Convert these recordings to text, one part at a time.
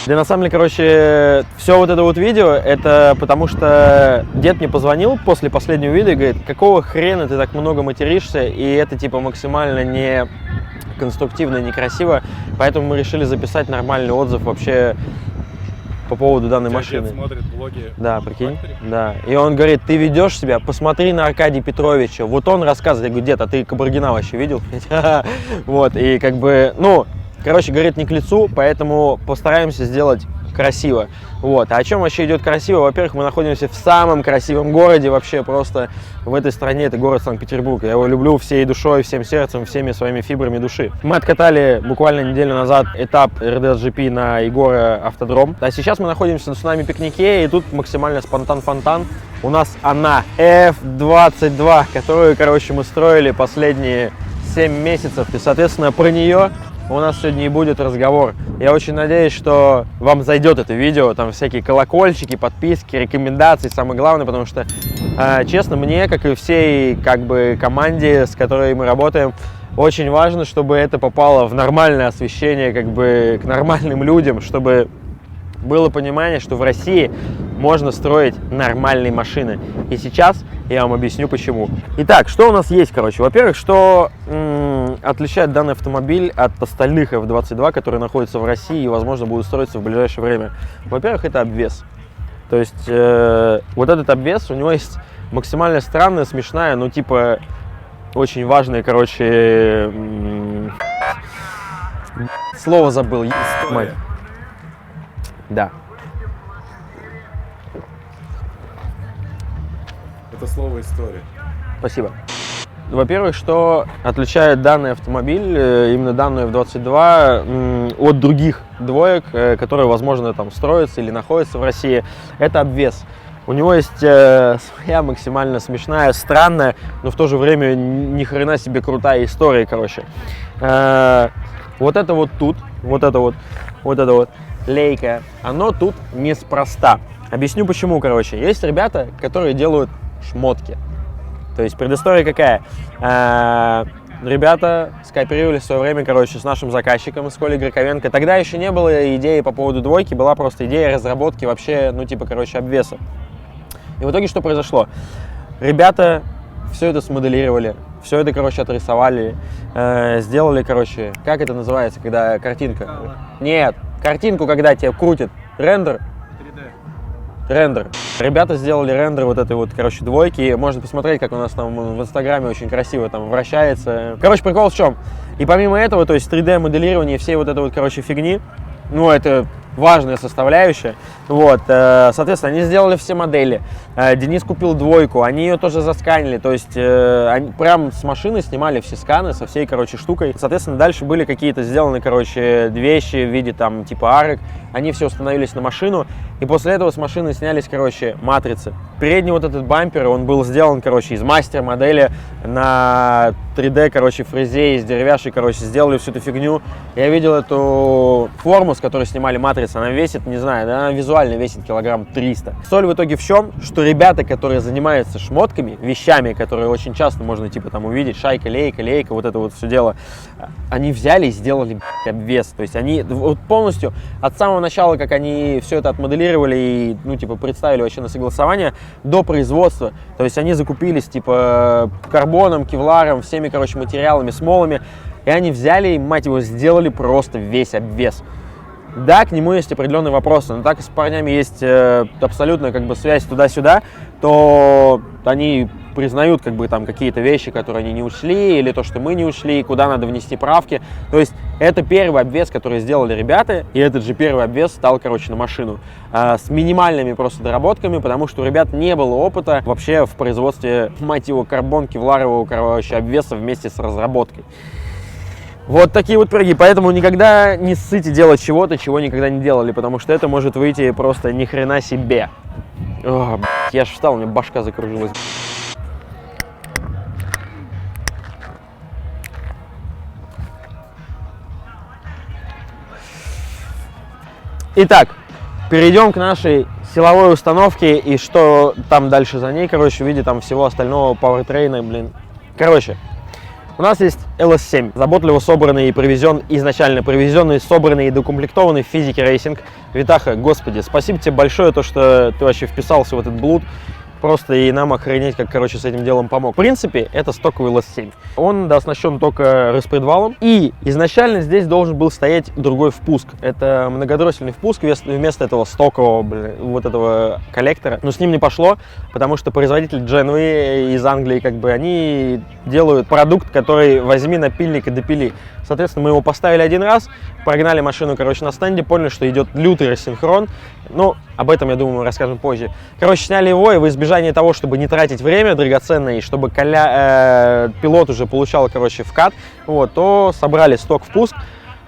Да, на самом деле, короче, все вот это вот видео, это потому что дед мне позвонил после последнего видео и говорит, какого хрена ты так много материшься, и это типа максимально не конструктивно, некрасиво, поэтому мы решили записать нормальный отзыв вообще по поводу данной машины. Дед смотрит блоги. Да, прикинь, да. И он говорит, ты ведешь себя, посмотри на Аркадия Петровича, вот он рассказывает, я говорю, дед, а ты Кабаргина вообще видел? Вот, и как бы, ну... Короче, говорит, не к лицу, поэтому постараемся сделать красиво. Вот. А о чем вообще идет красиво? Во-первых, мы находимся в самом красивом городе вообще просто в этой стране. Это город Санкт-Петербург. Я его люблю всей душой, всем сердцем, всеми своими фибрами души. Мы откатали буквально неделю назад этап РДС-GP на Егора Автодром. А сейчас мы находимся на цунами-пикнике, и тут максимально спонтан-фонтан. У нас она F22, которую, короче, мы строили последние 7 месяцев. И, соответственно, про нее у нас сегодня и будет разговор. Я очень надеюсь, что вам зайдет это видео, там всякие колокольчики, подписки, рекомендации, самое главное, потому что, честно, мне, как и всей как бы команде, с которой мы работаем, очень важно, чтобы это попало в нормальное освещение, как бы к нормальным людям, чтобы было понимание, что в России можно строить нормальные машины. И сейчас я вам объясню почему. Итак, что у нас есть, короче? Во-первых, что отличает данный автомобиль от остальных F22, которые находятся в России и, возможно, будут строиться в ближайшее время. Во-первых, это обвес. То есть вот этот обвес, у него есть максимально странная, смешная, ну типа очень важная, короче, слово забыл. Мать. Да. Это слово история. Спасибо. Во-первых, что отличает данный автомобиль, именно данную F22, от других двоек, которые, возможно, там строятся или находятся в России, это обвес. У него есть своя максимально смешная, странная, но в то же время ни хрена себе крутая история, короче. Вот это вот тут, вот это вот лейка, оно тут неспроста. Объясню почему, короче. Есть ребята, которые делают шмотки. То есть предыстория какая? Ребята скооперировались в свое время, короче, с нашим заказчиком, с Колей Грековенко. Тогда еще не было идеи по поводу двойки, была просто идея разработки вообще, ну типа, короче, обвеса. И в итоге что произошло? Ребята все это смоделировали, все это, короче, отрисовали, сделали, короче, как это называется, когда картинка? Нет, картинку, когда тебе крутит рендер. 3D. Рендер. Ребята сделали рендер вот этой вот, короче, двойки. Можно посмотреть, как у нас там в Инстаграме очень красиво там вращается. Короче, прикол в чем? И помимо этого, то есть 3D моделирование всей вот этой вот, короче, фигни, ну, это важная составляющая. Вот, соответственно, они сделали все модели. Денис купил двойку, они ее тоже засканили. То есть, они прям с машины снимали все сканы со всей, короче, штукой. Соответственно, дальше были какие-то сделаны, короче, вещи в виде там типа арок. Они все установились на машину. И после этого с машины снялись, короче, матрицы. Передний вот этот бампер, он был сделан, короче, из мастер-модели на 3D, короче, фрезе, из деревяшей, короче, сделали всю эту фигню. Я видел эту форму, с которой снимали матрицы, она весит, не знаю, она визуально весит килограмм 300. Соль в итоге в чем? Что ребята, которые занимаются шмотками, вещами, которые очень часто можно, типа, там увидеть, шайка, лейка, вот это вот все дело, они взяли и сделали обвес. То есть они вот полностью от самого начала, как они все это отмоделировали и, ну, типа, представили вообще на согласование, до производства. То есть они закупились, типа, карбоном, кевларом, всеми, короче, материалами, смолами, и они взяли и, мать его, сделали просто весь обвес. Да, к нему есть определенные вопросы, но так как с парнями есть абсолютно, как бы, связь туда-сюда, то они признают, как бы, там какие-то вещи, которые они не учли, или то, что мы не учли, куда надо внести правки. То есть это первый обвес, который сделали ребята, и этот же первый обвес стал, короче, на машину. С минимальными просто доработками, потому что у ребят не было опыта вообще в производстве, мать его, карбон, кевларового, короче, обвеса вместе с разработкой. Вот такие вот пироги. Поэтому никогда не ссыте делать чего-то, чего никогда не делали, потому что это может выйти просто ни хрена себе. О, Я аж встал, у меня башка закружилась. Итак, перейдем к нашей силовой установке и что там дальше за ней, короче, в виде там всего остального пауэртрейна, блин. Короче, у нас есть LS7, заботливо собранный и изначально привезенный, собранный и докомплектованный в физике рейсинг. Витаха, господи, спасибо тебе большое, то, что ты вообще вписался в этот блуд. Просто и нам охренеть, как, короче, с этим делом помог. В принципе, это стоковый LS7. Он оснащен только распредвалом. И изначально здесь должен был стоять другой впуск. Это многодроссельный впуск вместо этого стокового, вот этого коллектора. Но с ним не пошло, потому что производитель GNV из Англии, как бы, они делают продукт, который возьми напильник и допили. Соответственно, мы его поставили один раз, прогнали машину, короче, на стенде, поняли, что идет лютый рассинхрон. Ну, об этом, я думаю, мы расскажем позже. Короче, сняли его, и в избежание того, чтобы не тратить время драгоценное, и чтобы пилот уже получал, короче, вкат, вот, то собрали сток-впуск,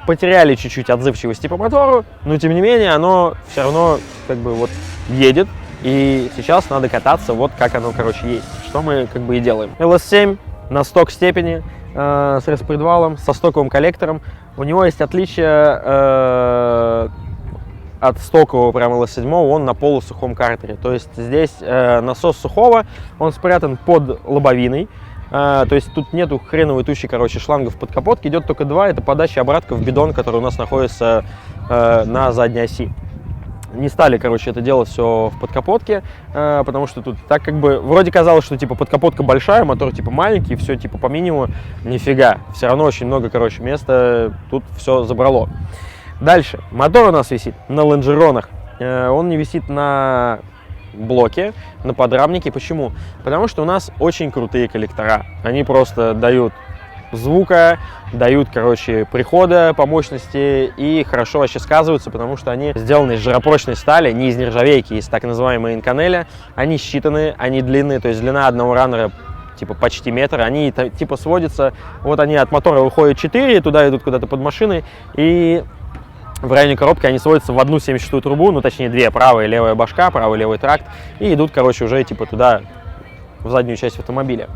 потеряли чуть-чуть отзывчивости по мотору, но, тем не менее, оно все равно, как бы, вот, едет. И сейчас надо кататься, вот как оно, короче, есть. Что мы, как бы, и делаем. LS7 на сток степени, с распредвалом, со стоковым коллектором. У него есть отличие от стокового прям LS7, он на полусухом картере. То есть здесь насос сухого, он спрятан под лобовиной. То есть тут нету хреновой тучи, короче, шлангов под капотке, идет только два. Это подача и обратка в бидон, который у нас находится на задней оси. Не стали, короче, это делать все в подкапотке, потому что тут так как бы вроде казалось, что типа подкапотка большая, мотор типа маленький, все типа по минимуму, нифига. Все равно очень много, короче, места тут все забрало. Дальше. Мотор у нас висит на лонжеронах. Он не висит на блоке, на подрамнике. Почему? Потому что у нас очень крутые коллектора. Они просто дают звука, дают, короче, прихода по мощности и хорошо вообще сказываются, потому что они сделаны из жаропрочной стали, не из нержавейки, из так называемой инканеля. Они считаны, они длинные, то есть длина одного раннера типа почти метр, они типа сводятся, вот они от мотора выходят 4, туда идут куда-то под машиной, и в районе коробки они сводятся в одну 76-ю трубу, ну точнее две, правая и левая башка, правый и левый тракт, и идут, короче, уже типа туда, в заднюю часть автомобиля.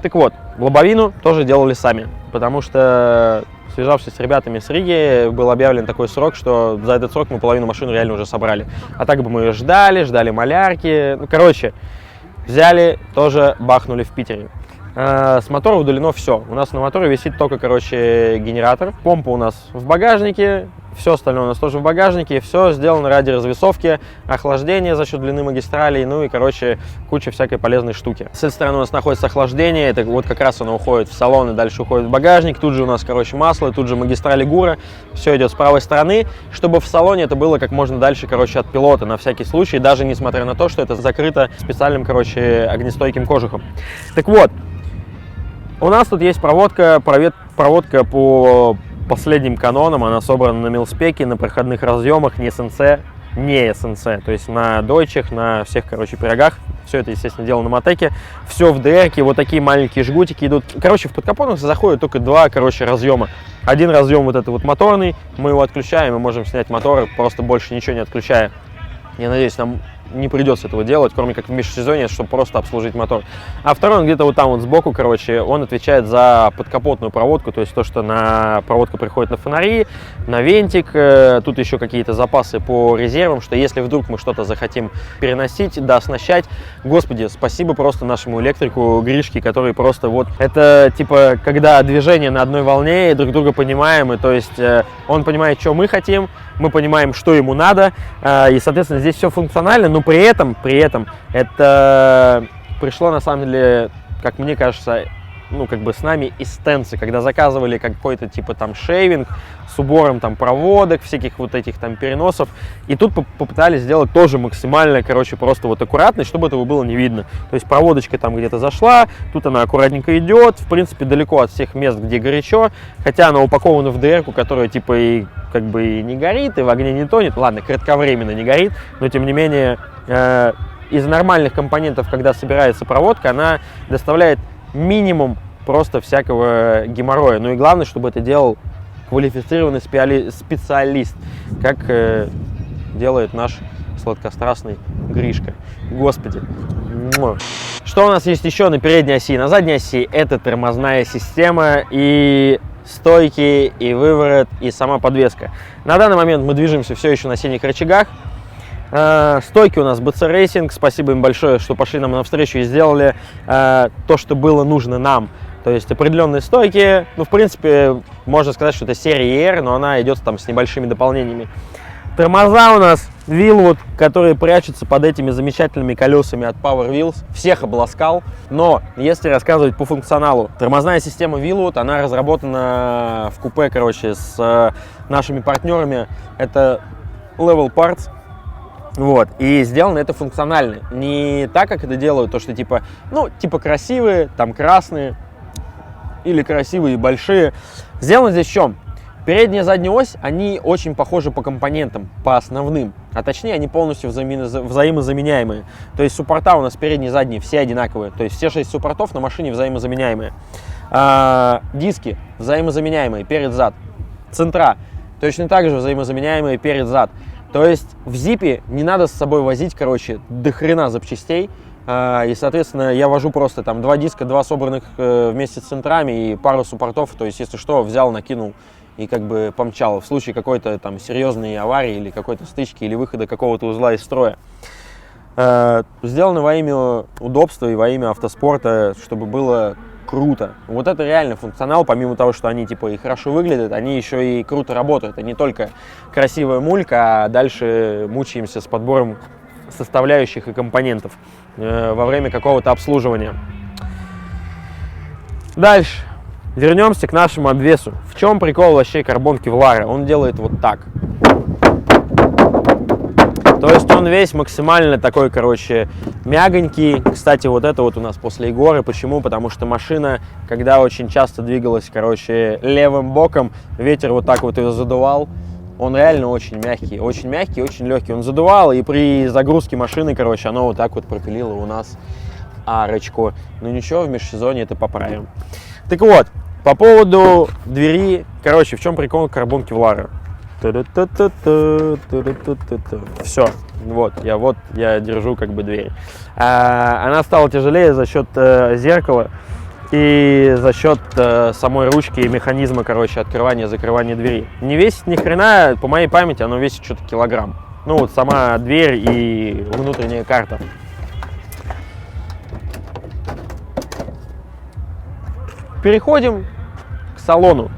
Так вот, лобовину тоже делали сами, потому что, связавшись с ребятами с Риги, был объявлен такой срок, что за этот срок мы половину машины реально уже собрали. А так бы мы ее ждали малярки, ну, короче, взяли, тоже бахнули в Питере. С мотора удалено все. У нас на моторе висит только, короче, генератор. Помпа у нас в багажнике, все остальное у нас тоже в багажнике. Все сделано ради развесовки, охлаждения за счет длины магистралей, ну и, короче, куча всякой полезной штуки. С этой стороны у нас находится охлаждение, это вот как раз оно уходит в салон и дальше уходит в багажник. Тут же у нас, короче, масло, тут же магистрали ГУРа. Все идет с правой стороны, чтобы в салоне это было как можно дальше, короче, от пилота, на всякий случай, даже несмотря на то, что это закрыто специальным, короче, огнестойким кожухом. Так вот, у нас тут есть проводка по последним канонам, она собрана на милспеке, на проходных разъемах, не СНЦ, то есть на дойчах, на всех, короче, пирогах. Все это, естественно, дело на мотеке. Все в ДР-ке, вот такие маленькие жгутики идут. Короче, в подкапот заходят только два, короче, разъема. Один разъем вот этот вот моторный, мы его отключаем, мы можем снять мотор, просто больше ничего не отключая. Я надеюсь, нам не придется этого делать, кроме как в межсезонье, чтобы просто обслужить мотор. А второй, он где-то вот там вот сбоку, короче, он отвечает за подкапотную проводку, то есть то, что проводка приходит на фонари, на вентик, тут еще какие-то запасы по резервам, что если вдруг мы что-то захотим переносить, дооснащать, господи, спасибо просто нашему электрику Гришке, который просто вот, это типа, когда движение на одной волне, и друг друга понимаем, и то есть он понимает, что мы хотим, мы понимаем, что ему надо, и, соответственно, здесь все функционально, но при этом это пришло, на самом деле, как мне кажется, ну, как бы с нами из Тенцы, когда заказывали какой-то, типа, там, шейвинг с убором, там, проводок, всяких вот этих, там, переносов, и тут попытались сделать тоже максимально, короче, просто вот аккуратно, чтобы этого было не видно. То есть проводочка там где-то зашла, тут она аккуратненько идет, в принципе, далеко от всех мест, где горячо, хотя она упакована в ДР-ку, которая, типа, и как бы и не горит, и в огне не тонет, ладно, кратковременно не горит, но, тем не менее, из нормальных компонентов, когда собирается проводка, она доставляет минимум просто всякого геморроя. Ну и главное, чтобы это делал квалифицированный специалист, как делает наш сладкострастный Гришка. Господи. Что у нас есть еще на передней оси? На задней оси это тормозная система и стойки, и выворот, и сама подвеска. На данный момент мы движемся все еще на синих рычагах. Стойки у нас BC Racing. Спасибо им большое, что пошли нам навстречу и сделали то, что было нужно нам. То есть определенные стойки. Ну, в принципе, можно сказать, что это серия ER, но она идет там с небольшими дополнениями. Тормоза у нас Willwood, которые прячутся под этими замечательными колесами от Power Wheels. Всех обласкал. Но если рассказывать по функционалу, тормозная система Willwood, она разработана в купе, короче, с нашими партнерами. Это Level Parts. Вот, и сделано это функционально. Не так, как это делают, то, что типа, ну, типа красивые, там красные, или красивые и большие. Сделано здесь в чем? Передняя и задняя ось, они очень похожи по компонентам, по основным. А точнее, они полностью взаимозаменяемые. То есть суппорта у нас передние и задние все одинаковые. То есть все 6 суппортов на машине взаимозаменяемые. Диски взаимозаменяемые, перед-зад. Центра точно так же взаимозаменяемые, перед-зад. То есть в зипе не надо с собой возить, короче, до хрена запчастей. И, соответственно, я вожу просто там 2 диска, 2 собранных вместе с центрами и пару суппортов. То есть, если что, взял, накинул и как бы помчал. В случае какой-то там серьезной аварии или какой-то стычки или выхода какого-то узла из строя. Сделано во имя удобства и во имя автоспорта, чтобы было круто. Вот это реально функционал, помимо того, что они типа и хорошо выглядят, они еще и круто работают. Это не только красивая мулька, а дальше мучаемся с подбором составляющих и компонентов во время какого-то обслуживания. Дальше. Вернемся к нашему обвесу. В чем прикол вообще карбон кевлара? Он делает вот так. То есть он весь максимально такой, короче, мягонький. Кстати, вот это вот у нас после Егоры. Почему? Потому что машина, когда очень часто двигалась, короче, левым боком, ветер вот так вот ее задувал. Он реально очень мягкий, очень легкий. Он задувал, и при загрузке машины, короче, оно вот так вот пропилило у нас арочку. Ну ничего, в межсезонье это поправим. Так вот, по поводу двери, короче, в чем прикол карбон кевлара? Все, вот я держу как бы дверь. Она стала тяжелее за счет зеркала и за счет самой ручки и механизма, короче, открывания и закрывания двери. Не весит ни хрена, по моей памяти, оно весит что-то килограмм. Ну вот сама дверь и внутренняя карта. Переходим к салону.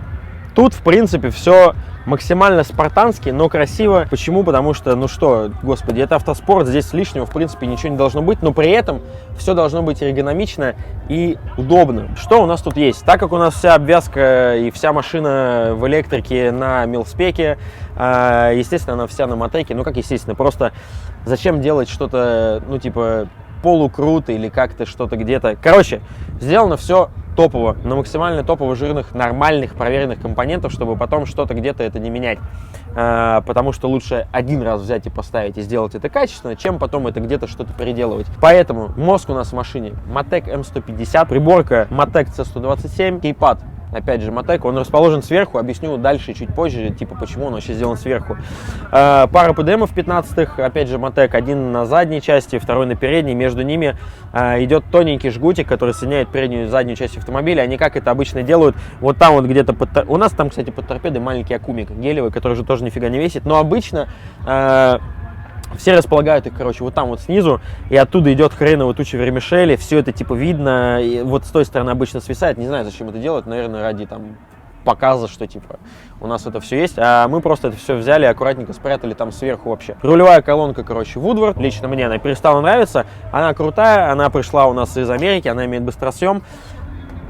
Тут, в принципе, все максимально спартански, но красиво. Почему? Потому что, ну что, господи, это автоспорт, здесь лишнего, в принципе, ничего не должно быть, но при этом все должно быть эргономично и удобно. Что у нас тут есть? Так как у нас вся обвязка и вся машина в электрике на милспеке, естественно, она вся на Матеке, ну как естественно, просто зачем делать что-то, ну типа, полукруто или как-то что-то где-то. Короче, сделано все топово, на максимально топово жирных, нормальных, проверенных компонентов, чтобы потом что-то где-то это не менять. Потому что лучше один раз взять и поставить и сделать это качественно, чем потом это где-то что-то переделывать. Поэтому мозг у нас в машине Matek M150, приборка Matek C127, кейпад. Опять же, Matek, он расположен сверху, объясню дальше, чуть позже, типа, почему он вообще сделан сверху. Пара PDM-ов 15-х, опять же, Matek, один на задней части, второй на передней, между ними идет тоненький жгутик, который соединяет переднюю и заднюю часть автомобиля. Они как это обычно делают, вот там вот где-то, у нас там, кстати, под торпедой маленький аккумик гелевый, который же тоже нифига не весит, но обычно все располагают их, короче, вот там вот снизу, и оттуда идет хреново туча вермишели, все это типа видно, и вот с той стороны обычно свисает, не знаю, зачем это делать, наверное, ради там показа, что типа у нас это все есть, а мы просто это все взяли и аккуратненько спрятали там сверху вообще. Рулевая колонка, короче, Woodward, лично мне она перестала нравиться, она крутая, она пришла у нас из Америки, она имеет быстросъем.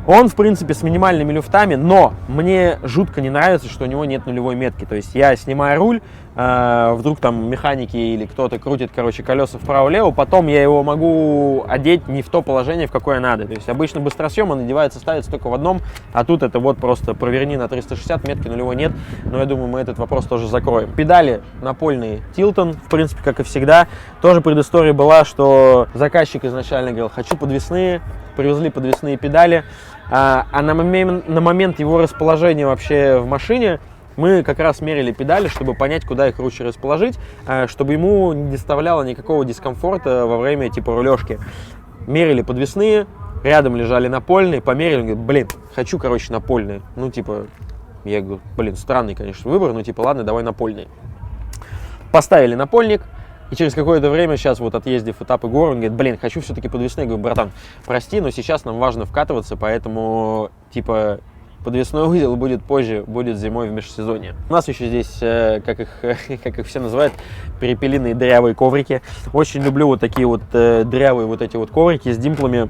Он, в принципе, с минимальными люфтами, но мне жутко не нравится, что у него нет нулевой метки. То есть я снимаю руль, вдруг там механики или кто-то крутит, короче, колеса вправо-влево, потом я его могу одеть не в то положение, в какое надо. То есть обычно быстросъем он одевается, ставится только в одном, а тут это вот просто проверни на 360, метки нулевой нет. Но я думаю, мы этот вопрос тоже закроем. Педали напольные Tilton, в принципе, как и всегда. Тоже предыстория была, что заказчик изначально говорил, хочу подвесные, привезли подвесные педали. А на момент его расположения вообще в машине Мы как раз мерили педали, чтобы понять, куда их лучше расположить, чтобы ему не доставляло никакого дискомфорта во время типа рулежки. Мерили подвесные, рядом лежали напольные, померили, он говорит, блин, хочу, короче, напольные. Ну, типа, я говорю, блин, странный, конечно, выбор, ну, типа, ладно, давай напольные. Поставили напольник, и через какое-то время, сейчас вот отъездив этапы гор, он говорит, блин, хочу все-таки подвесные. Я говорю, братан, прости, но сейчас нам важно вкатываться, поэтому, типа, подвесной узел будет позже, будет зимой в межсезонье. У нас еще здесь, как их все называют, перепелиные дырявые коврики. Очень люблю вот такие вот дырявые вот эти вот коврики с димплами.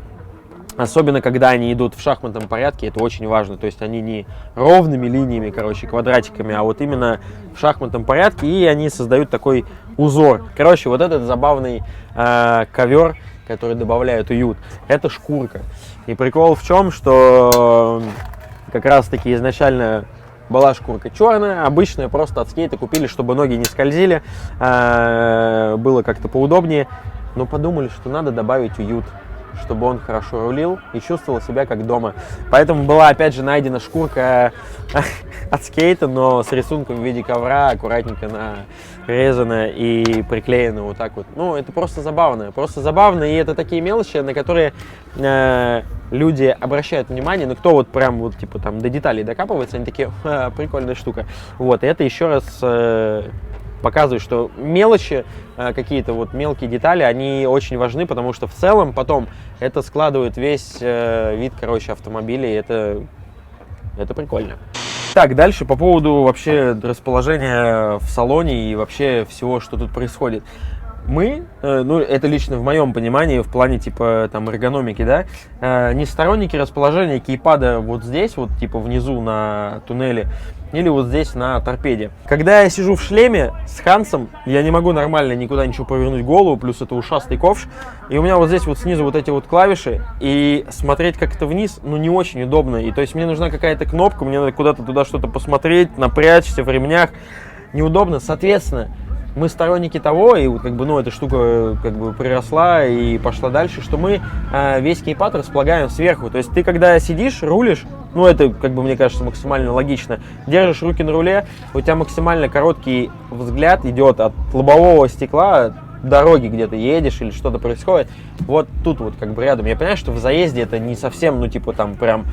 Особенно, когда они идут в шахматном порядке, это очень важно. То есть они не ровными линиями, короче, квадратиками, а вот именно в шахматном порядке, и они создают такой узор. Короче, вот этот забавный ковер, который добавляет уют, это шкурка. И прикол в чем, что как раз-таки изначально была шкурка черная, обычная, просто от скейта купили, чтобы ноги не скользили, было как-то поудобнее. Но подумали, что надо добавить уют, чтобы он хорошо рулил и чувствовал себя как дома. Поэтому была опять же найдена шкурка от скейта, но с рисунком в виде ковра, аккуратненько нарезана и приклеена вот так вот. Ну, это просто забавно, и это такие мелочи, на которые люди обращают внимание, но кто вот прям вот типа там до деталей докапывается, они такие, прикольная штука. Вот, и это еще раз показывает, что мелочи, какие-то вот мелкие детали, они очень важны, потому что в целом потом это складывает весь вид, короче, автомобиля, и это прикольно. Так, дальше по поводу вообще расположения в салоне и вообще всего, что тут происходит. Мы, ну это лично в моем понимании, в плане типа там эргономики, да, не сторонники расположения кейпада вот здесь, вот типа внизу на туннеле, или вот здесь на торпеде. Когда я сижу в шлеме с Хансом, я не могу нормально никуда ничего повернуть голову, плюс это ушастый ковш, и у меня вот здесь вот снизу вот эти вот клавиши, и смотреть как-то вниз, ну не очень удобно, и то есть мне нужна какая-то кнопка, мне надо куда-то туда что-то посмотреть, напрячься в ремнях, неудобно, соответственно. Мы сторонники того, и вот как бы, ну, эта штука как бы приросла и пошла дальше, что мы весь кейпад располагаем сверху. То есть ты, когда сидишь, рулишь, ну, это, как бы, мне кажется, максимально логично, держишь руки на руле, у тебя максимально короткий взгляд идет от лобового стекла, дороги где-то едешь или что-то происходит, вот тут вот как бы рядом. Я понимаю, что в заезде это не совсем, ну, типа, там, прям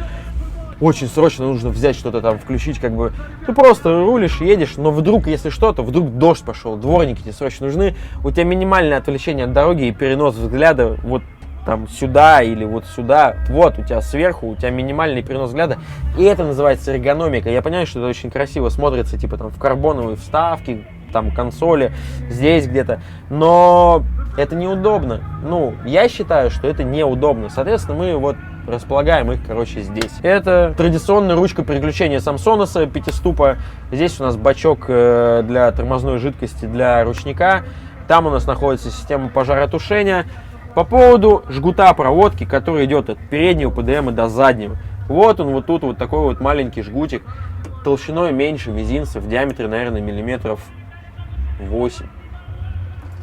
очень срочно нужно взять что-то там, включить, как бы, ты просто рулишь, едешь, но вдруг, если что-то, вдруг дождь пошел, дворники тебе срочно нужны, у тебя минимальное отвлечение от дороги и перенос взгляда вот там сюда или вот сюда, вот у тебя сверху, у тебя минимальный перенос взгляда, и это называется эргономика. Я понимаю, что это очень красиво смотрится, типа там в карбоновой вставке, там консоли, здесь где-то, но это неудобно. Ну, я считаю, что это неудобно. Соответственно, мы вот располагаем их, короче, здесь. Это традиционная ручка переключения Самсонаса пятиступа. Здесь у нас бачок для тормозной жидкости для ручника. Там у нас находится система пожаротушения. По поводу жгута проводки, который идет от переднего ПДМ до заднего. Вот он, вот тут вот такой вот маленький жгутик. Толщиной меньше мизинца, в диаметре, наверное, миллиметров 8.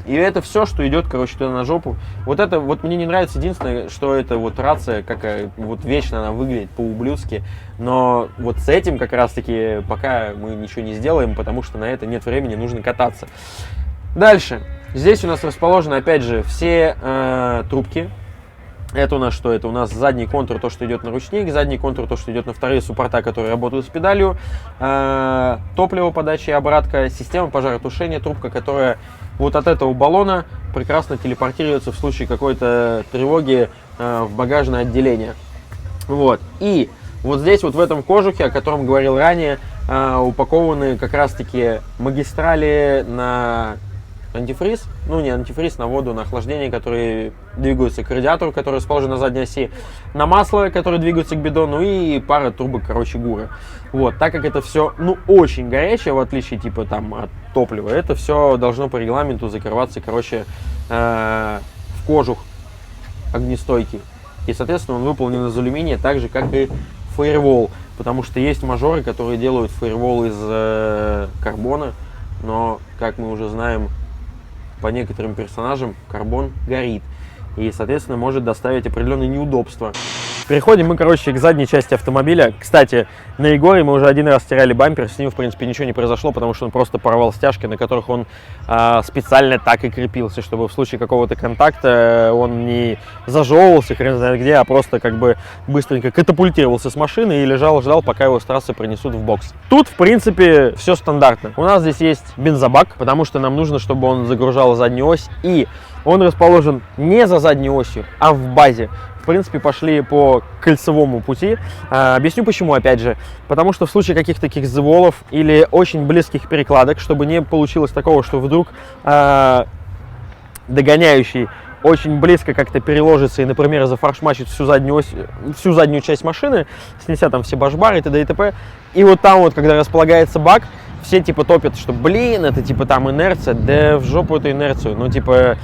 И это все, что идет, короче, туда на жопу. Вот это, вот мне не нравится единственное, что это вот рация, какая вот вечно она выглядит по-ублюдски. Но вот с этим как раз-таки пока мы ничего не сделаем, потому что на это нет времени, нужно кататься. Дальше. Здесь у нас расположены, опять же, все трубки. Это у нас что? Это у нас задний контур, то, что идет на ручник, задний контур, то, что идет на вторые суппорта, которые работают с педалью, топливо, подача и обратка, система пожаротушения, трубка, которая вот от этого баллона прекрасно телепортируется в случае какой-то тревоги в багажное отделение. Вот. И вот здесь, вот в этом кожухе, о котором говорил ранее, упакованы как раз-таки магистрали на антифриз, ну не антифриз, на воду, на охлаждение, которые двигаются к радиатору, который расположен на задней оси, на масло, которое двигается к бидону, и пара трубок, короче, ГУРа. Вот, так как это все, ну, очень горячее, в отличие, типа, там, от топлива, это все должно по регламенту закрываться, короче, в кожух огнестойкий. И, соответственно, он выполнен из алюминия, так же, как и фаервол, потому что есть мажоры, которые делают фаервол из карбона, но, как мы уже знаем, по некоторым персонажам карбон горит и, соответственно, может доставить определенные неудобства. Переходим мы, короче, к задней части автомобиля. Кстати, на Егоре мы уже один раз стирали бампер, с ним, в принципе, ничего не произошло, потому что он просто порвал стяжки, на которых он специально так и крепился, чтобы в случае какого-то контакта он не зажевывался, хрен знает где, а просто как бы быстренько катапультировался с машины и лежал, ждал, пока его с трассы принесут в бокс. Тут, в принципе, все стандартно. У нас здесь есть бензобак, потому что нам нужно, чтобы он загружал заднюю ось, и он расположен не за задней осью, а в базе. В принципе, пошли по кольцевому пути. Объясню почему, опять же. Потому что в случае каких-то таких заволов или очень близких перекладок, чтобы не получилось такого, что вдруг догоняющий очень близко как-то переложится и, например, зафаршмачит всю заднюю часть машины, снеся там все башбары и т.д. и т.п. И вот там вот, когда располагается бак, все типа топят, что, блин, это типа там инерция, да в жопу эту инерцию. Ну, типа,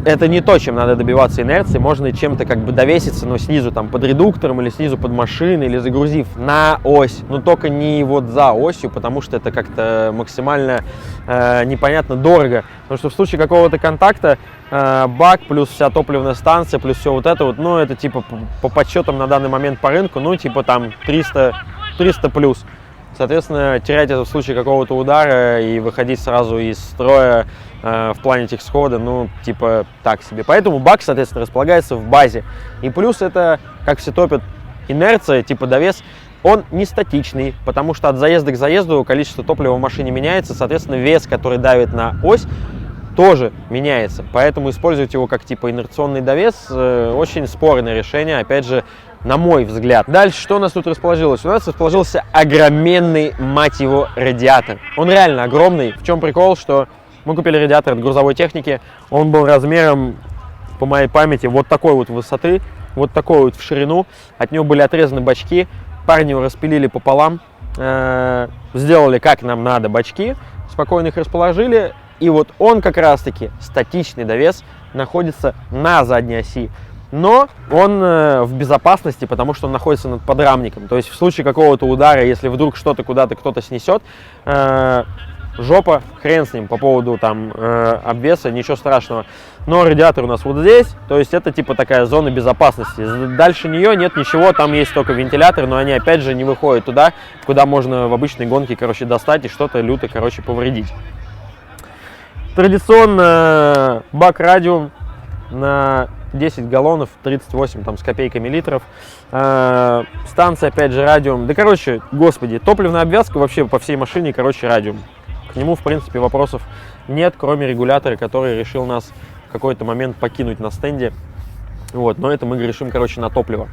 это не то, чем надо добиваться инерции. Можно чем-то как бы довеситься, но снизу там под редуктором или снизу под машиной, или загрузив на ось. Но только не вот за осью, потому что это как-то максимально непонятно дорого. Потому что в случае какого-то контакта бак плюс вся топливная станция, плюс все вот это вот, ну, это типа по подсчетам на данный момент по рынку, ну, типа там 300 плюс. Соответственно, терять это в случае какого-то удара и выходить сразу из строя в плане техсхода, ну, типа, так себе. Поэтому бак, соответственно, располагается в базе. И плюс это, как все топят, инерция, типа довес, он не статичный, потому что от заезда к заезду количество топлива в машине меняется, соответственно, вес, который давит на ось, тоже меняется. Поэтому использовать его как типа инерционный довес очень спорное решение, опять же, на мой взгляд. Дальше, что у нас тут расположилось? У нас расположился огроменный, мать его, радиатор. Он реально огромный. В чем прикол, что мы купили радиатор от грузовой техники. Он был размером, по моей памяти, вот такой вот высоты, вот такой вот в ширину. От него были отрезаны бачки. Парни его распилили пополам, сделали как нам надо бачки, спокойно их расположили. И вот он как раз-таки, статичный довес, находится на задней оси. Но он в безопасности, потому что он находится над подрамником. То есть в случае какого-то удара, если вдруг что-то куда-то кто-то снесет, жопа, хрен с ним по поводу там обвеса, ничего страшного. Но радиатор у нас вот здесь, то есть это типа такая зона безопасности. Дальше нее нет ничего, там есть только вентилятор, но они опять же не выходят туда, куда можно в обычной гонке, короче, достать и что-то люто, короче, повредить. Традиционно бак радиум на 10 галлонов, 38 там с копейками литров. Станция, опять же, радиум. Да, короче, господи, топливная обвязка вообще по всей машине, короче, радиум. К нему, в принципе, вопросов нет, кроме регулятора, который решил нас в какой-то момент покинуть на стенде. Вот, но это мы решим, короче, на топливо.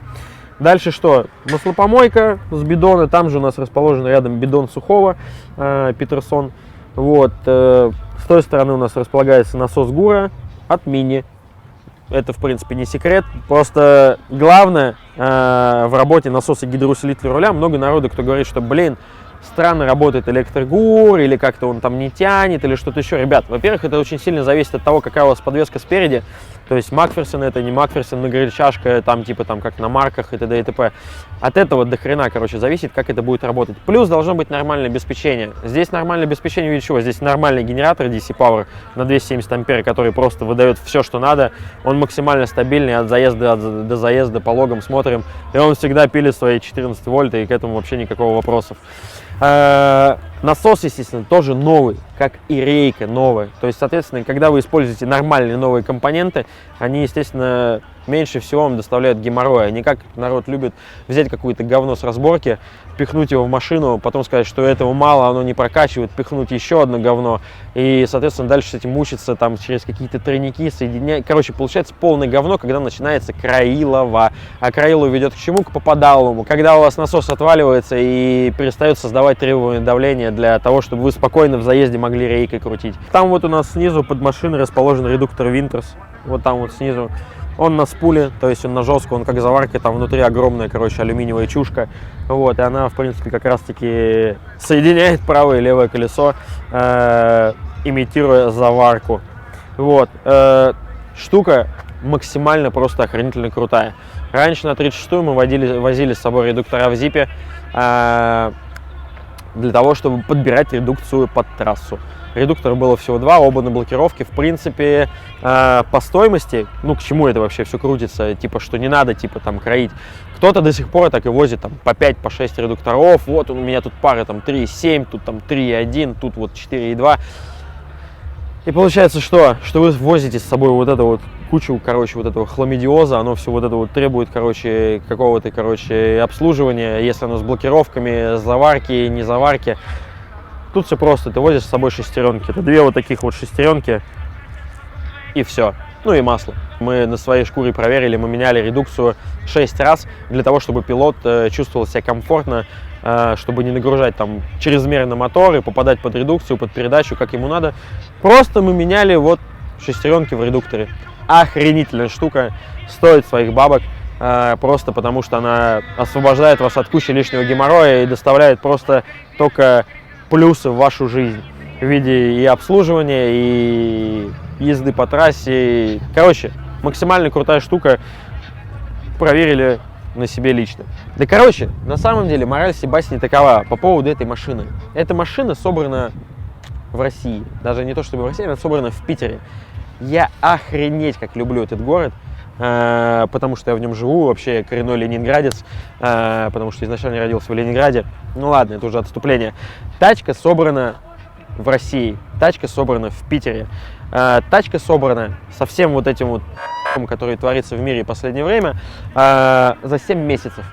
Дальше что? Маслопомойка с бидона. Там же у нас расположен рядом бидон сухого, Петерсон. Вот, с той стороны у нас располагается насос Гура от Мини. Это, в принципе, не секрет. Просто главное в работе насоса гидроусилителя руля, много народу, кто говорит, что, блин, странно работает электрогур, или как-то он там не тянет, или что-то еще. Ребят, во-первых, это очень сильно зависит от того, какая у вас подвеска спереди. То есть Макферсон это не Макферсон, многорычажка, там типа там как на марках и т.д. и т.п. От этого до хрена, короче, зависит, как это будет работать. Плюс должно быть нормальное обеспечение. Здесь нормальное обеспечение в виде чего? Здесь нормальный генератор DC Power на 270 ампер, который просто выдает все, что надо. Он максимально стабильный от заезда до заезда, по логам смотрим. И он всегда пилит свои 14 вольт, и к этому вообще никакого вопросов. Насос, естественно, тоже новый, как и рейка новая. То есть, соответственно, когда вы используете нормальные новые компоненты, они, естественно, меньше всего вам доставляют геморроя. Не как народ любит взять какое-то говно с разборки, пихнуть его в машину, потом сказать, что этого мало, оно не прокачивает, пихнуть еще одно говно. И, соответственно, дальше с этим мучиться там через какие-то тройники, соединять. Короче, получается полное говно, когда начинается краилово. А краилово ведет к чему? К попадаловому. Когда у вас насос отваливается и перестает создавать требуемое давление для того, чтобы вы спокойно в заезде могли рейкой крутить. Там вот у нас снизу под машиной расположен редуктор Винтерс. Вот там вот снизу. Он на спуле, то есть он на жестко, он как заварка, там внутри огромная, короче, алюминиевая чушка. Вот, и она, в принципе, как раз-таки соединяет правое и левое колесо, имитируя заварку. Вот, штука максимально просто охренительно крутая. Раньше на 36-ю мы возили с собой редуктора в зипе для того, чтобы подбирать редукцию под трассу. Редукторов было всего 2, оба на блокировке. В принципе, по стоимости, ну, к чему это вообще все крутится, типа, что не надо, типа, там, кроить. Кто-то до сих пор так и возит, там, по 5, по 6 редукторов. Вот у меня тут пара, там, 3,7, тут, там, 3,1, тут вот 4,2. И получается, что вы возите с собой вот это вот кучу, короче, вот этого хламидиоза, оно все вот это вот требует, короче, какого-то, короче, обслуживания, если оно с блокировками, заварки, не заварки. Тут все просто, ты возишь с собой шестеренки, это 2 вот таких вот шестеренки и все. Ну и масло. Мы на своей шкуре проверили, мы меняли редукцию 6 раз для того, чтобы пилот чувствовал себя комфортно, чтобы не нагружать там чрезмерно мотор и попадать под редукцию, под передачу, как ему надо. Просто мы меняли вот шестеренки в редукторе. Охренительная штука, стоит своих бабок, просто потому что она освобождает вас от кучи лишнего геморроя и доставляет просто только плюсы в вашу жизнь в виде и обслуживания, и езды по трассе. Короче, максимально крутая штука, проверили на себе лично. Да, короче, на самом деле мораль всей басни такова по поводу этой машины. Эта машина собрана в России, даже не то чтобы в России, она собрана в Питере. Я охренеть как люблю этот город, потому что я в нем живу, вообще я коренной ленинградец, потому что изначально родился в Ленинграде. Ну ладно, это уже отступление. Тачка собрана в России, тачка собрана в Питере, тачка собрана со всем вот этим вот, который творится в мире в последнее время, за 7 месяцев.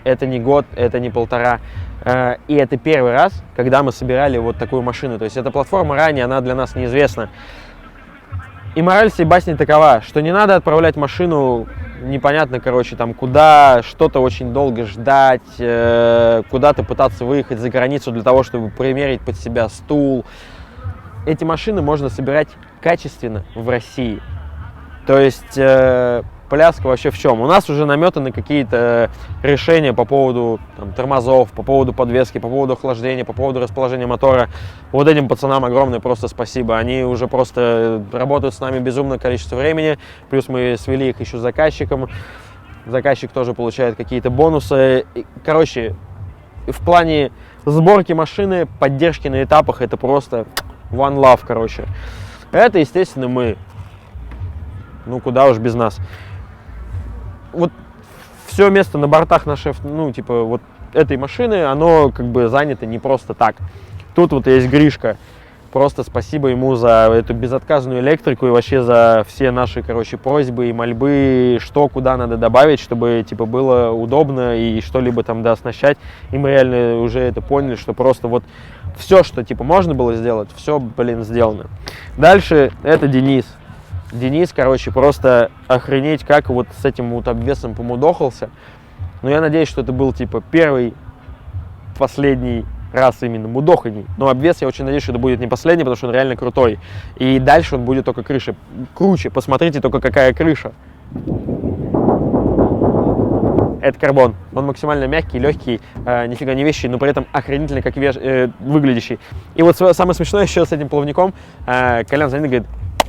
Это не год, это не 1,5. И это первый раз, когда мы собирали вот такую машину. То есть эта платформа ранее, она для нас неизвестна. И мораль всей басни такова, что не надо отправлять машину непонятно, короче, там куда, что-то очень долго ждать, куда-то пытаться выехать за границу для того, чтобы примерить под себя стул. Эти машины можно собирать качественно в России. То есть пляска вообще в чем? У нас уже наметаны какие-то решения по поводу там, тормозов, по поводу подвески, по поводу охлаждения, по поводу расположения мотора. Вот этим пацанам огромное просто спасибо. Они уже просто работают с нами безумное количество времени. Плюс мы свели их еще с заказчиком. Заказчик тоже получает какие-то бонусы. Короче, в плане сборки машины, поддержки на этапах, это просто one love, короче. Это, естественно, мы. Ну, куда уж без нас. Вот все место на бортах нашей, ну, типа, вот этой машины, оно как бы занято не просто так. Тут вот есть Гришка. Просто спасибо ему за эту безотказную электрику и вообще за все наши, короче, просьбы и мольбы, что куда надо добавить, чтобы, типа, было удобно и что-либо там дооснащать. И мы реально уже это поняли, что просто вот все, что, типа, можно было сделать, все, блин, сделано. Дальше это Денис. Денис, короче, просто охренеть, как вот с этим вот обвесом помудохался. Но я надеюсь, что это был, типа, первый, последний раз именно мудоханий. Но обвес, я очень надеюсь, что это будет не последний, потому что он реально крутой. И дальше он будет только круче. Посмотрите только, какая крыша. Это карбон. Он максимально мягкий, легкий, нифига не вещий, но при этом охренительно как выглядящий. И вот самое смешное еще с этим плавником. Колян звонит и говорит: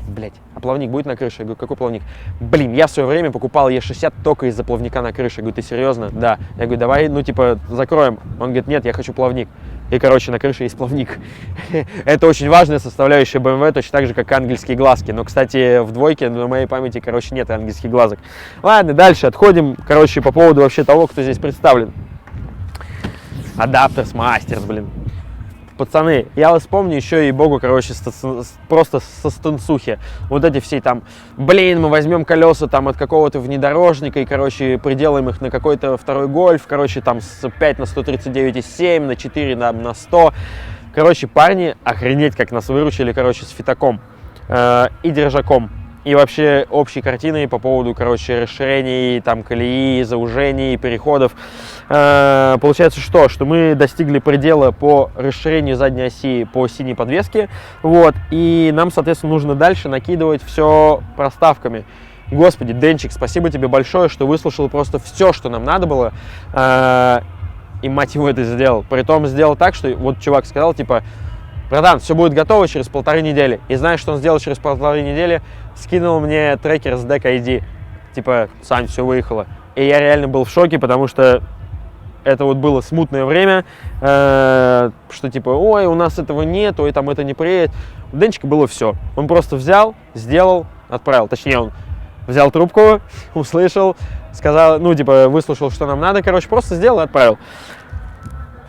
блять, а плавник будет на крыше? Я говорю: какой плавник? Блин, я в свое время покупал Е60 только из-за плавника на крыше. Я говорю: ты серьезно? Да. Я говорю: давай, ну, типа, закроем. Он говорит: нет, я хочу плавник. И, короче, на крыше есть плавник. Это очень важная составляющая BMW, точно так же, как ангельские глазки. Но, кстати, в двойке на моей памяти, короче, нет ангельских глазок. Ладно, дальше отходим, короче, по поводу вообще того, кто здесь представлен. Adapters Masters, блин. Пацаны, я вас помню еще, ей-богу, короче, просто со станцухи. Вот эти все там, блин, мы возьмем колеса там от какого-то внедорожника и, короче, приделаем их на какой-то второй гольф, короче, там с 5 на 139,7, на 4 на 100. Короче, парни, охренеть, как нас выручили, короче, с фитаком и держаком. И вообще общей картиной по поводу, короче, расширений, там, колеи, заужений, переходов. Получается, что мы достигли предела по расширению задней оси по синей подвеске. Вот, и нам, соответственно, нужно дальше накидывать все проставками. Господи, Денчик, спасибо тебе большое, что выслушал просто все, что нам надо было. И, мать его, это сделал. Притом сделал так, что вот чувак сказал, типа: братан, все будет готово через 1,5 недели. И знаешь, что он сделал через 1,5 недели? Скинул мне трекер с Deck ID. Типа: Сань, все выехало. И я реально был в шоке, потому что это вот было смутное время, что типа, ой, у нас этого нет, ой, там это не приедет. У Денчика было все. Он просто взял, сделал, отправил. Точнее, он взял трубку, услышал, сказал, ну, типа, выслушал, что нам надо, короче, просто сделал и отправил.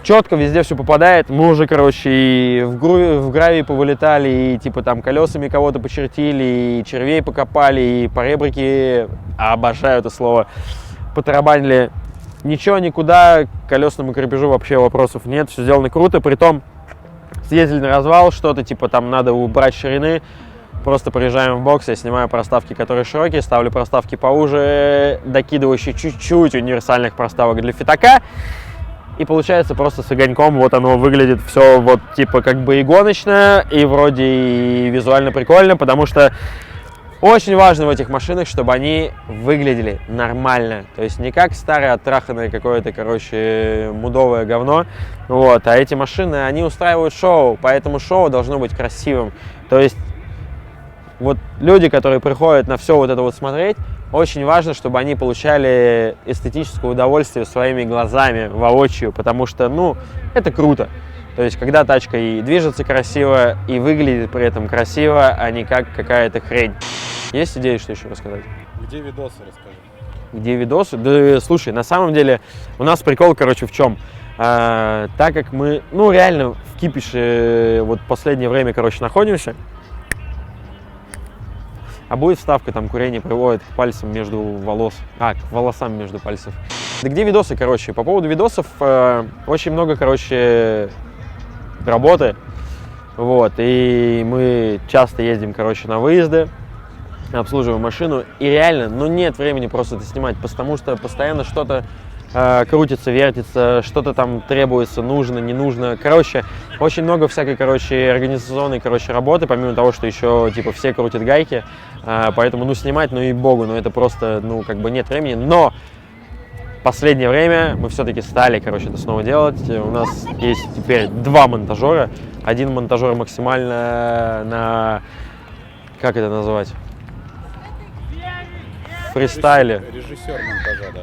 Четко везде все попадает. Мы уже, короче, и в гравий повылетали, и типа там колесами кого-то почертили, и червей покопали, и по ребрике, обожаю это слово, потарабанили. Ничего, никуда, к колесному крепежу вообще вопросов нет, все сделано круто. Притом съездили на развал, что-то типа там надо убрать ширины. Просто приезжаем в бокс, я снимаю проставки, которые широкие, ставлю проставки поуже, докидывающие чуть-чуть универсальных проставок для фитака. И получается просто с огоньком вот оно выглядит все вот типа как бы и гоночно, и вроде и визуально прикольно, потому что очень важно в этих машинах, чтобы они выглядели нормально. То есть не как старое оттраханное какое-то, короче, мудовое говно. Вот. А эти машины, они устраивают шоу, поэтому шоу должно быть красивым. То есть вот люди, которые приходят на все вот это вот смотреть, очень важно, чтобы они получали эстетическое удовольствие своими глазами, воочию, потому что, ну, это круто. То есть, когда тачка и движется красиво, и выглядит при этом красиво, а не как какая-то хрень. Есть идеи, что еще рассказать? Где видосы, расскажи. Где видосы? Да, слушай, на самом деле, у нас прикол, короче, в чем? Так как мы, ну, реально в кипише вот последнее время, короче, находимся, а будет вставка, там курение приводит к пальцам между волос, к волосам между пальцев. Да где видосы, короче? По поводу видосов очень много, короче, работы. Вот, и мы часто ездим, короче, на выезды, обслуживаем машину. И реально, ну нет времени просто это снимать, потому что постоянно что-то крутится, вертится, что-то там требуется, нужно, не нужно. Короче, очень много всякой, короче, организационной, короче, работы, помимо того, что еще, типа, все крутят гайки. Поэтому, ну, снимать, ну и богу, ну это просто, ну, как бы нет времени. Но в последнее время мы все-таки стали, короче, это снова делать. У нас есть теперь 2 монтажера. Один монтажер максимально на, как это назвать? Фристайле. Режиссер монтажа, да.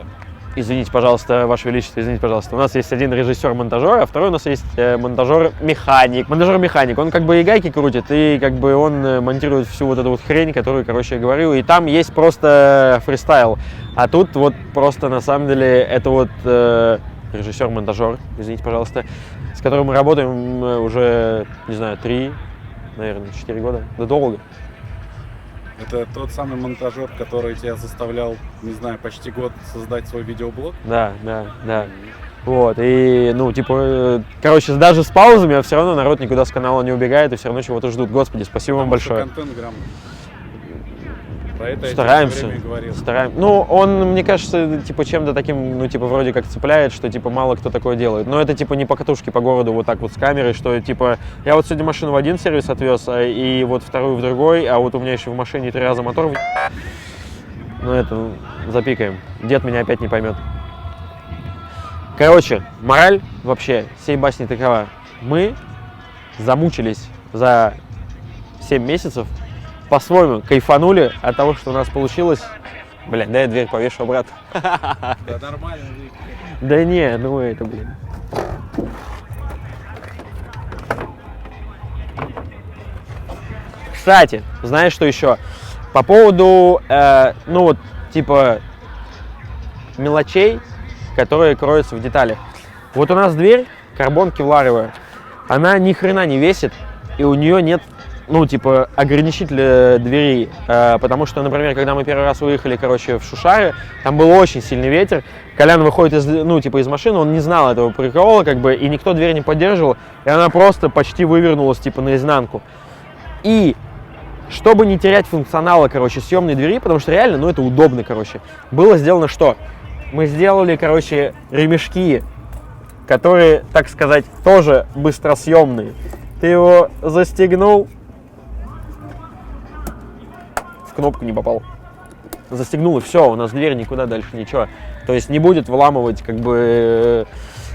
Извините, пожалуйста, Ваше Величество, извините, пожалуйста. У нас есть один режиссер-монтажер, а второй у нас есть монтажер-механик. Монтажер-механик, он как бы и гайки крутит, и как бы он монтирует всю вот эту вот хрень, которую, короче, я говорю. И там есть просто фристайл. А тут вот просто, на самом деле, это вот режиссер-монтажер, извините, пожалуйста, с которым мы работаем уже, не знаю, 3, наверное, 4 года. Да долго. Это тот самый монтажер, который тебя заставлял, не знаю, почти год создать свой видеоблог? Да. Вот, и, ну, типа, короче, даже с паузами, а все равно народ никуда с канала не убегает и все равно чего-то ждут. Господи, спасибо вам большое. Контент грамотный. Про это Стараемся. Я говорил. Ну, он, мне кажется, типа, чем-то таким, ну, типа, вроде как цепляет, что, типа, мало кто такое делает. Но это, типа, не по катушке по городу вот так вот с камерой, что, типа, я вот сегодня машину в один сервис отвез, и вот вторую в другой, а вот у меня еще в машине 3 раза мотор. Ну, это, запикаем. Дед меня опять не поймет. Короче, мораль вообще всей басни такова. Мы замучились за 7 месяцев, по-своему кайфанули от того, что у нас получилось. Блин, дай я дверь повешу обратно. Да нормально. Да не, ну это, блин. Кстати, знаешь, что еще? По поводу, ну вот, типа, мелочей, которые кроются в деталях. Вот у нас дверь карбон кевларовая. Она ни хрена не весит, и у нее нет, ну, типа, ограничителя дверей. Потому что, например, когда мы первый раз уехали, короче, в Шушары, там был очень сильный ветер. Колян выходит из машины, он не знал этого прикола, как бы, и никто дверь не поддерживал, и она просто почти вывернулась, типа, наизнанку. И чтобы не терять функционала, короче, съемной двери, потому что реально, ну, это удобно, короче, было сделано что? Мы сделали, короче, ремешки, которые, так сказать, тоже быстросъемные. Ты его застегнул, в кнопку не попал. Застегнул, и все, у нас дверь никуда дальше, ничего. То есть не будет выламывать, как бы,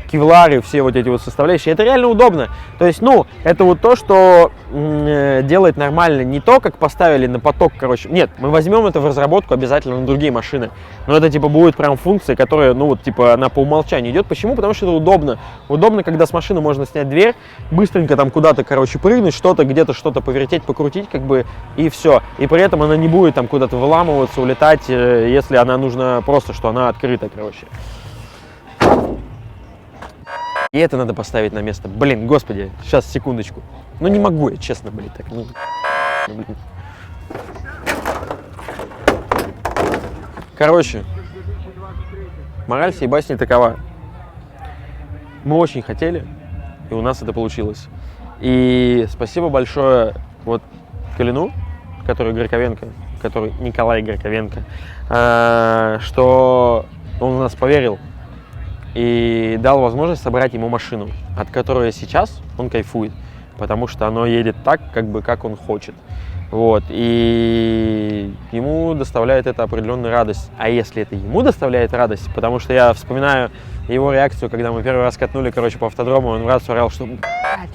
кевлары, все вот эти вот составляющие. Это реально удобно. То есть, ну, это вот то, что делает нормально. Не то, как поставили на поток, короче. Нет, мы возьмем это в разработку обязательно на другие машины. Но это, типа, будет прям функция, которая, ну, вот, типа, она по умолчанию идет. Почему? Потому что это удобно. Удобно, когда с машины можно снять дверь, быстренько там куда-то, короче, прыгнуть, что-то, где-то что-то повертеть, покрутить, как бы, и все. И при этом она не будет там куда-то выламываться, улетать, если она нужна просто, что она открыта, короче. И это надо поставить на место. Блин, господи, сейчас, секундочку. Ну не могу я, честно, блин, так. Ну, блин. Короче, мораль всей басни такова. Мы очень хотели, и у нас это получилось. И спасибо большое вот Калину, который Горьковенко, который Николай Горьковенко, что он в нас поверил и дал возможность собрать ему машину, от которой сейчас он кайфует, потому что оно едет так, как бы, как он хочет. Вот, и ему доставляет это определенную радость. А если это ему доставляет радость, потому что я вспоминаю его реакцию, когда мы первый раз катнули, короче, по автодрому, он раз орал, что, блядь,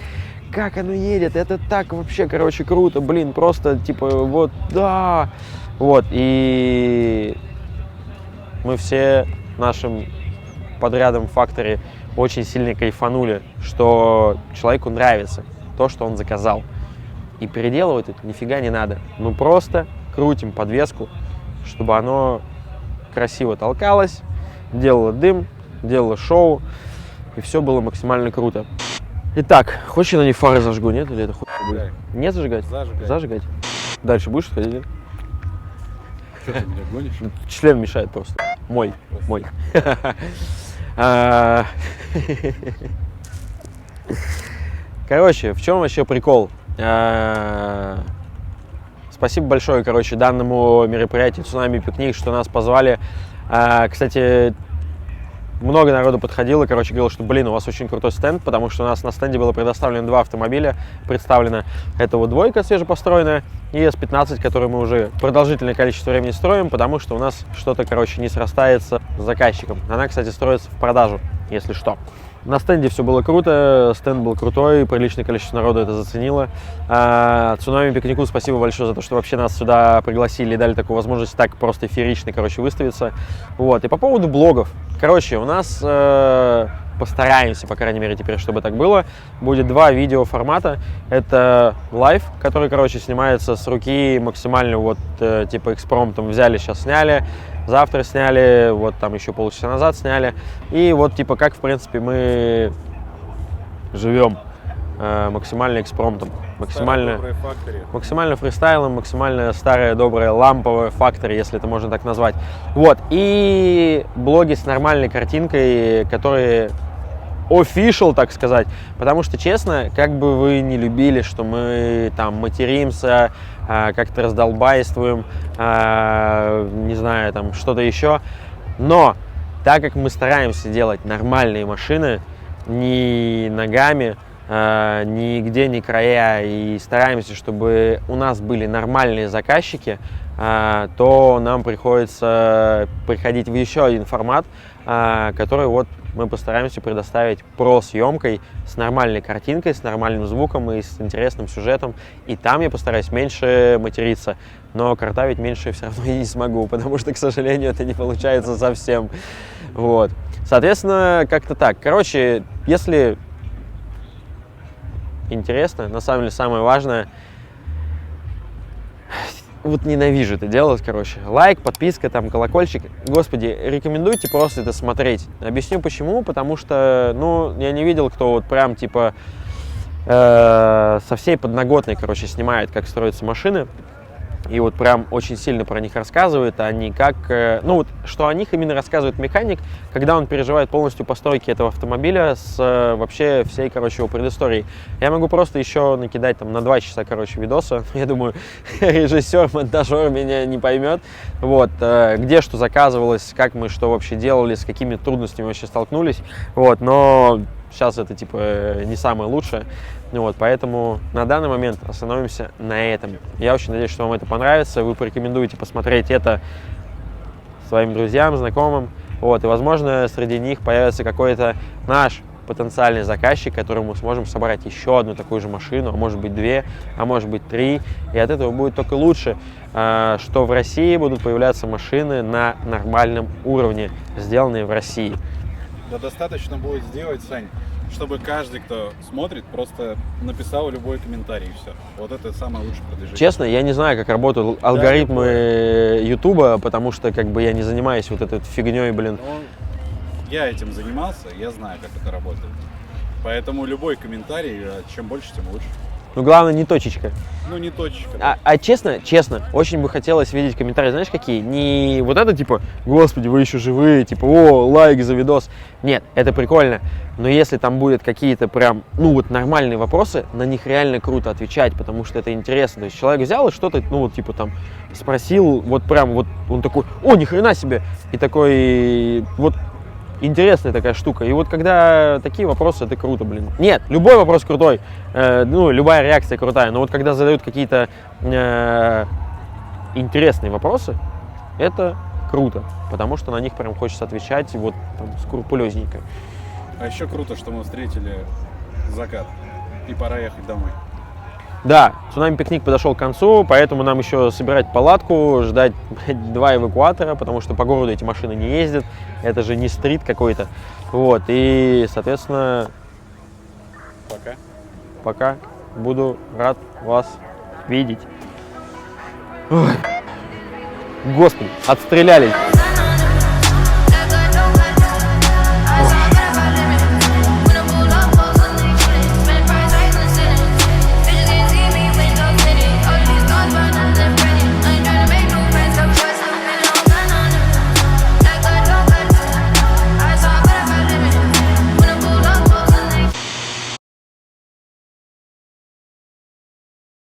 как оно едет, это так вообще, короче, круто, блин, просто, типа, вот, да. Вот, и мы все нашим подрядом в Factory очень сильно кайфанули, что человеку нравится то, что он заказал. И переделывать это нифига не надо. Мы просто крутим подвеску, чтобы оно красиво толкалось, делало дым, делало шоу, и все было максимально круто. Итак, хочешь я на ней фары зажгу, нет? Или это хуй будет? Нет зажигать? Зажигать. Зажигать. Дальше будешь ходить? Что ты меня гонишь? Член мешает просто. Мой. Короче, в чем вообще прикол? Спасибо большое, короче, данному мероприятию «Цунами Пикник», что нас позвали. Кстати, много народу подходило, короче, говорил, что, блин, у вас очень крутой стенд, потому что у нас на стенде было предоставлено 2 автомобиля, представлено. Это вот двойка свежепостроенная и S15, которую мы уже продолжительное количество времени строим, потому что у нас что-то, короче, не срастается с заказчиком. Она, кстати, строится в продажу, если что. На стенде все было круто, стенд был крутой, приличное количество народу это заценило. Цунами Пикнику спасибо большое за то, что вообще нас сюда пригласили и дали такую возможность так просто феерично, короче, выставиться. Вот. И по поводу блогов. Короче, у нас постараемся, по крайней мере, теперь, чтобы так было, будет 2 видео формата. Это лайв, который, короче, снимается с руки максимально вот типа экспромтом взяли, сейчас сняли. Завтра сняли, вот там еще полчаса назад сняли. И вот типа как, в принципе, мы живем максимально экспромтом, максимально фристайлом, максимально старая добрая ламповая Factory, если это можно так назвать. Вот, и блоги с нормальной картинкой, которые official, так сказать, потому что, честно, как бы вы не любили, что мы там материмся, как-то раздолбайствуем, не знаю, там что-то еще, но так как мы стараемся делать нормальные машины, не ногами, нигде не края, и стараемся, чтобы у нас были нормальные заказчики, то нам приходится приходить в еще один формат, который вот мы постараемся предоставить про-съемкой с нормальной картинкой, с нормальным звуком и с интересным сюжетом. И там я постараюсь меньше материться, но картавить меньше все равно я не смогу, потому что, к сожалению, это не получается совсем. Вот. Соответственно, как-то так. Короче, если интересно, на самом деле самое важное, вот ненавижу это делать, короче. Лайк, подписка, там, колокольчик. Господи, рекомендуйте просто это смотреть. Объясню почему. Потому что, ну, я не видел, кто вот прям, типа, со всей подноготной, короче, снимает, как строятся машины. И вот прям очень сильно про них рассказывает, а не как... Ну вот, что о них именно рассказывает механик, когда он переживает полностью постройки этого автомобиля с вообще всей, короче, его предысторией. Я могу просто еще накидать там на 2 часа, короче, видоса. Я думаю, режиссер, монтажер меня не поймет. Вот, где что заказывалось, как мы что вообще делали, с какими трудностями вообще столкнулись. Вот, но сейчас это, типа, не самое лучшее. Вот, поэтому на данный момент остановимся на этом. Я очень надеюсь, что вам это понравится. Вы порекомендуете посмотреть это своим друзьям, знакомым. Вот, и, возможно, среди них появится какой-то наш потенциальный заказчик, которому мы сможем собрать еще одну такую же машину, а может быть 2, а может быть 3, и от этого будет только лучше, что в России будут появляться машины на нормальном уровне, сделанные в России. Да достаточно будет сделать, Сань, чтобы каждый, кто смотрит, просто написал любой комментарий, и все. Вот это самое лучшее продвижение. Честно, я не знаю, как работают алгоритмы Ютуба, потому что как бы я не занимаюсь вот этой фигней, блин. Но я этим занимался, я знаю, как это работает. Поэтому любой комментарий, чем больше, тем лучше. Ну, главное, не точечка. Ну, не точечка. А честно, очень бы хотелось видеть комментарии, знаешь, какие? Не вот это, типа, господи, вы еще живые, типа, о, лайк за видос. Нет, это прикольно. Но если там будут какие-то прям, ну, вот нормальные вопросы, на них реально круто отвечать, потому что это интересно. То есть человек взял и что-то, ну, вот, типа, там, спросил, вот прям, вот, он такой, о, ни хрена себе. И такой, вот, интересная такая штука. И вот когда такие вопросы, это круто, блин. Нет, любой вопрос крутой, ну, любая реакция крутая, но вот когда задают какие-то интересные вопросы, это круто, потому что на них прям хочется отвечать вот там, скрупулезненько. А еще круто, что мы встретили закат, и пора ехать домой. Да, цунами-пикник подошел к концу, поэтому нам еще собирать палатку, ждать 2 эвакуатора, потому что по городу эти машины не ездят, это же не стрит какой-то. Вот, и, соответственно, пока буду рад вас видеть. Ой. Господи, отстрелялись.